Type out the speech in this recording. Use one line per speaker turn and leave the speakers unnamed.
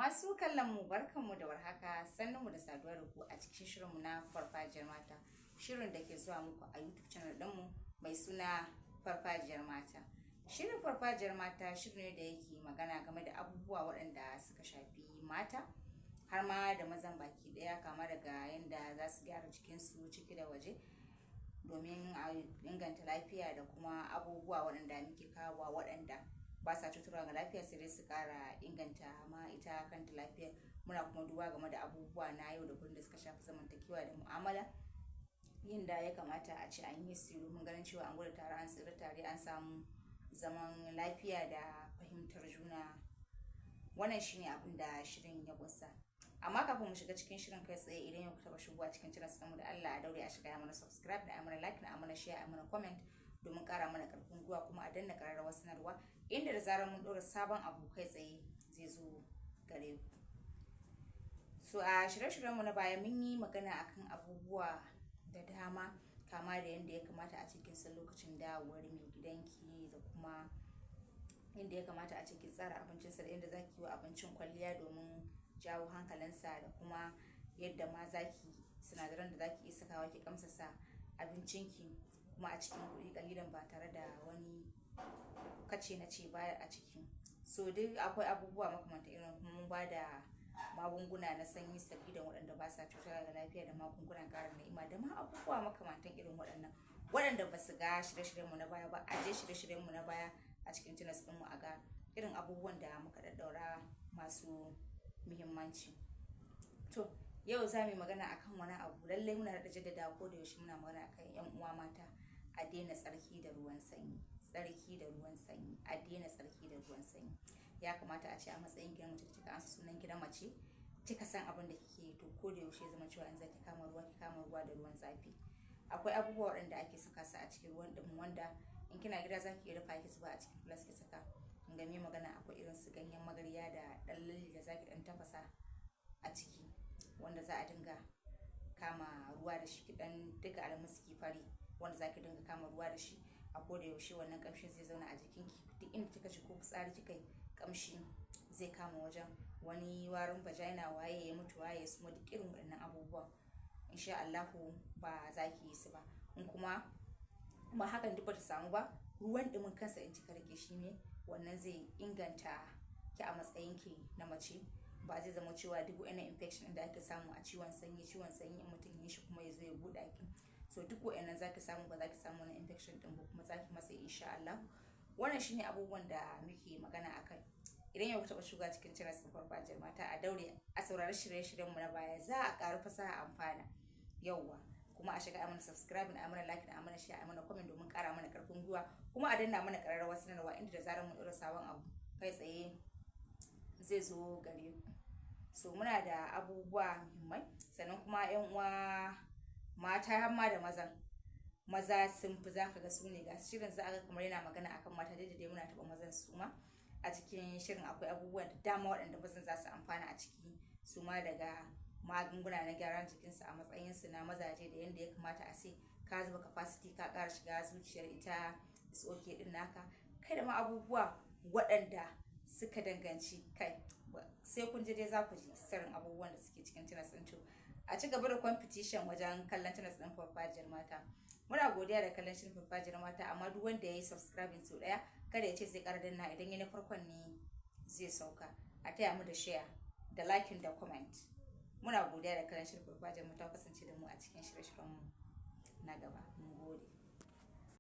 Masu kallon mu barkanmu da warhaka, sannunmu da saduwa da ku a cikin shirinmu na farfajiyar mata. Shirin da ke zuwa muku a YouTube channel ɗinmu mai suna farfajiyar mata. Shirin farfajiyar mata shiri ne da yake magana game da abubuwa waɗanda suka shafi mata har ma da mazan baki ɗaya, kama daga yadda za su gyara jikinsu ciki da waje domin a inganta lafiya da kuma abubuwa waɗanda muke kawowa waɗanda ba sa cutarwa ga lafiya sai dai su kara inganta ma ita kanta lafiyar. Muna kuma duba game da abubuwa na yau da kullum da suka shafi zamantakewa da mu'amala, yadda ya kamata a ce an yi su domin ganin cewa an gudu tare, an tsira tare, an samu zaman lafiya da fahimtar juna. Wannan shine abin da shirin ya kusa. Amma kafin mu shiga cikin shirin kai tsaye, idan yau taba shigowa cikin channel mu da Allah a daure a shiga ya mana subscribe, da mana like, da mana share, a mana comment domin kara mana karfin gwiwa, kuma a danna kararrawar sanarwa inda da zarar mun ɗora sabon abu kai tsaye zai zo gare ku. So a shirye-shiryenmu na baya mun yi magana akan abubuwa da dama, kama da yadda ya kamata a cikin sa lokacin dawowar mai gidanki, da kuma yadda ya kamata a cikin tsara abincinsa, da yadda zaki yi wa abincin kwalliya domin jawo hankalinsa, da kuma yadda ma zaki sinadaran da zaki iya sakawa ki kamsasa abincinki kuma a cikin kuɗi kalilan ba tare da wani kace na ce baya a ciki. So duk akwai abubuwa makamanta irin, kuma mun ba da magunguna na sanyi sabida waɗanda ba sa cutar da lafiya, da magungunan ƙarin ni'ima, da ma abubuwa makamantan irin waɗanda ba su ga shirye-shiryenmu na baya ba, a je shirye-shiryenmu na baya a cikin channels ɗinmu a ga irin abubuwan da muka ɗaɗɗaura masu muhimmanci. To yau za mu yi magana akan wani abu, lallai muna da jaddada ko da yaushe muna magana akan yan uwa mata a daina tsarki da ruwan sanyi. Tsarki da ruwan sanyi, a daina tsarki da ruwan sanyi. Ya kamata a ce a matsayin gidan mace da kika ansa sunan gidan mace, kika san abin da kike yi, to ko da yaushe zama cewa in zaki kama ruwa, ki kama ruwa da ruwan zafi. Akwai abubuwa waɗanda ake saka su a cikin ruwan ɗin, wanda in kina gida zaki iya dafa ki zuba a cikin flask ki saka. In ga me magana akwai irin su ganyen magarya da ɗan lalle da zaki ɗan tafasa a ciki, wanda za a dinga kama ruwa da shi, ki ɗan diga almuski fari wanda zaki dinga kama ruwa da shi a koda yaushe. Wannan kamshin zai zauna a jikinki, duk inda kika ci ko fitsari kika yi, kamshi zai kama wajen. Wani warin vagina waye ya mutu, waye ya suma, duk irin waɗannan abubuwan insha Allahu ba za ki yi su ba. In kuma hakan duk bata samu ba, ruwan ɗumin kansa in kika rike shi ne, wannan zai inganta ki a matsayin ki na mace. Ba zai zama cewa duk wani infection da ake samu a ciwon sanyi in mutum ya shi kuma ya zo ya buɗa ki. So duk wa'annan zaki samu, ba za ki samu wani infection din ba, kuma za ki masa insha Allah. Wannan shine abubuwan da muke magana akai. Idan yau ka taɓa shiga cikin channel ɗin farfajiyar mata, a daure a saurari shirye-shiryenmu na baya, za a ƙaru fasaha amfana yauwa. Kuma a shiga a mana subscribe, a mana like, a mana share, a mana comment domin ƙara mana ƙarfin gwiwa, kuma a danna mana ƙararrawar sanarwa inda da zarar mun ɗora sabon abu kai tsaye zai zo gare ku. So muna da abubuwa muhimmai, sannan kuma yan uwa mata har ma da maza sun fi, za ka ga su ne ga shirin, za a ga kamar yana magana akan mata, dai muna taɓa mazan su ma a cikin shirin. Akwai abubuwan da dama waɗanda mazan za su amfana a ciki su ma, daga magunguna na gyaran jikinsu a matsayinsu na mazaje, da yadda ya kamata a ce ka zuba capacity, ka ƙara shiga zuciyar ita SOK ɗin naka, kai da ma abubuwa waɗanda suka danganci kai. Sai kun je dai za ku ji sirrin abubuwan da suke cikin channels ɗin. To a ci gaba da competition wajen kallon channels ɗin farfajiyar mata. Muna godiya da kallon shirin farfajiyar mata, amma duk wanda ya yi subscribing sau ɗaya kada ya ce sai ƙara danna, idan ya na farkon ne zai sauka. A taya mu da share, da liking, da comment. Muna godiya da kallon shirin farfajiyar mata, kasance da mu a cikin shirye-shiryenmu na gaba. Mun gode.